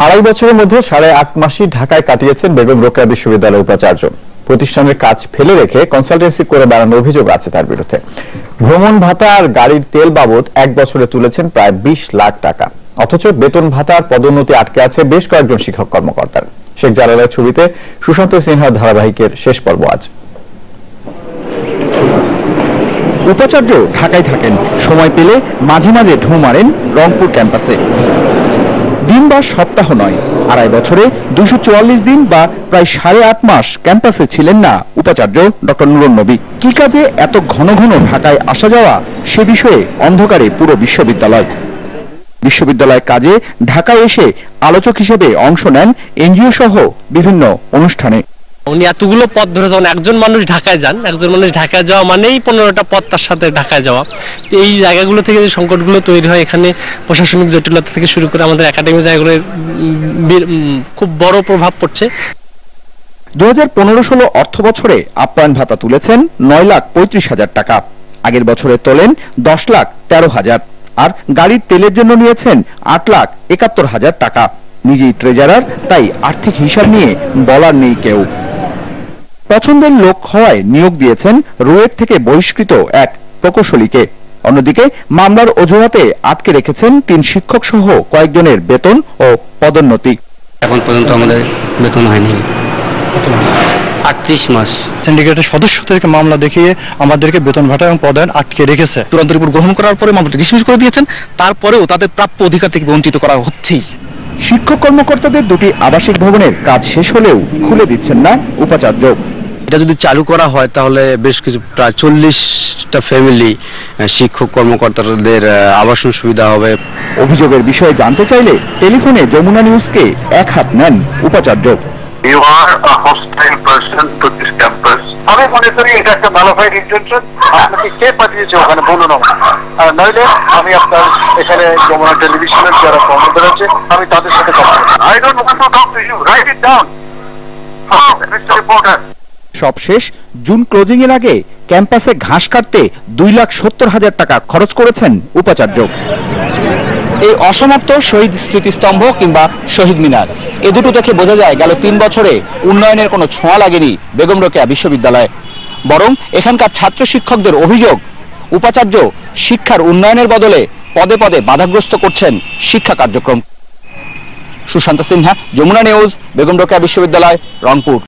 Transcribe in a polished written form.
আড়াই বছরের মধ্যে 8.5 মাসই ঢাকায় কাটিয়েছেন বেগম রোকেয়া বিশ্ববিদ্যালয়ের উপাচার্য। প্রতিষ্ঠানের কাজ ফেলে রেখে কনসালটেন্সি করে বেড়ানোর অভিযোগ আছে তার বিরুদ্ধে। ভ্রমণ ভাতা আর গাড়ির তেল বাবদ এক বছরে তুলেছেন প্রায় 20 লাখ টাকা। অথচ বেতন ভাতা আর পদোন্নতি আটকে আছে বেশ কয়েকজন শিক্ষক কর্মকর্তার। শেখ জালালের ছবিতে সুশান্ত সিনহার ধারাবাহিকের শেষ পর্ব আজ। উপাচার্য ঢাকায় থাকেন, সময় পেলে মাঝে মাঝে ঢু মারেন রংপুর ক্যাম্পাসে। দিন বা সপ্তাহ নয়, আড়াই বছরে 244 দিন বা প্রায় 8.5 মাস ক্যাম্পাসে ছিলেন না উপাচার্য ডক্টর নুরুন নবী। কি কাজে এত ঘন ঘন ঢাকায় আসা যাওয়া, সে বিষয়ে অন্ধকারে পুরো বিশ্ববিদ্যালয়। বিশ্ববিদ্যালয় কাজে ঢাকায় এসে আলোচক হিসেবে অংশ নেন এনজিও সহ বিভিন্ন অনুষ্ঠানে। উনি এতগুলো পথ ধরে যখন একজন মানুষ ঢাকায় যান, একজন মানুষ ঢাকায় যাওয়া মানেই 15টা পথ তার সাথে ঢাকায় যাওয়া। তো এই জায়গাগুলো থেকে যে সংকটগুলো তৈরি হয়, এখানে প্রশাসনিক জটিলতা থেকে শুরু করে আমাদের একাডেমিক জায়গাগুলোর খুব বড় প্রভাব পড়ছে। 2015-16 অর্থ বছরে আপ্যায়ন ভাতা তুলেছেন 9,35,000 টাকা। আগের বছরে তোলেন 10,13,000, আর গাড়ির তেলের জন্য নিয়েছেন 8,71,000 টাকা। নিজেই ট্রেজারার, তাই আর্থিক হিসাব নিয়ে বলার নেই কেউ। পছন্দের লোক হওয়ায় নিয়োগ দিয়েছেন রুয়েট থেকে বহিষ্কৃত এক প্রকৌশলীকে। অন্যদিকে মামলার অজুহাতে আটকে রেখেছেন 3 শিক্ষক সহ কয়েকজনের বেতন ও পদোন্নতি। এখন পর্যন্ত আমাদের বেতন হয়নি 38 মাস। সিন্ডিকেটের সদস্যদেরকে মামলা দেখিয়ে আমাদেরকে বেতন ভাতা এবং পদায়ন আটকে রেখেছে। চূড়ান্ত রিপোর্ট গ্রহণ করার পরে মামলাটি ডিসমিস করে দিয়েছেন, তারপরেও তাদের প্রাপ্য অধিকার থেকে বঞ্চিত করা হচ্ছেই। শিক্ষক কর্মকর্তাদের 2টি আবাসিক ভবনের কাজ শেষ হলেও খুলে দিচ্ছেন না উপাচার্য। এটা যদি চালু করা হয় তাহলে বেশ কিছু প্রায় 40টা ফ্যামিলি শিক্ষক কর্মকর্তাদের আবাসন সুবিধা হবে। অভিযোগের বিষয়ে জানতে চাইলে টেলিফোনে যমুনা নিউজকে এক হাত নেন উপাচার্য। You are a hostile person to this campus. আমি মনে করি এটা একটা মালাফাইড ইন্টেনশন। আপনাকে কে পাঠিয়েছে ওখানে বলুন আমাকে, আর নইলে আমি আপনার এখানে যমুনা টেলিভিশনের যারা কর্মকর্তা আছে আমি তাদের সাথে কথা বলবো। I don't want to talk to you. Write it down. Mr. Reporter. সবশেষ জুন ক্লোজিং এর আগে ক্যাম্পাসে ঘাস কাটতে 2,70,000 টাকা খরচ করেছেন উপাচার্য। এই অসমাপ্ত শহীদ স্মৃতিস্তম্ভ কিংবা শহীদ মিনার, এ দুটো দেখে বোঝা যায় গেল 3 বছরে উন্নয়নের কোনো ছোঁয়া লাগেনি বেগম রোকেয়া বিশ্ববিদ্যালয়ে। বরং এখানকার ছাত্র শিক্ষকদের অভিযোগ, উপাচার্য শিক্ষার উন্নয়নের বদলে পদে পদে বাধাগ্রস্ত করছেন শিক্ষা কার্যক্রম। সুশান্ত সিনহা, যমুনা নিউজ, বেগম রোকেয়া বিশ্ববিদ্যালয়, রংপুর।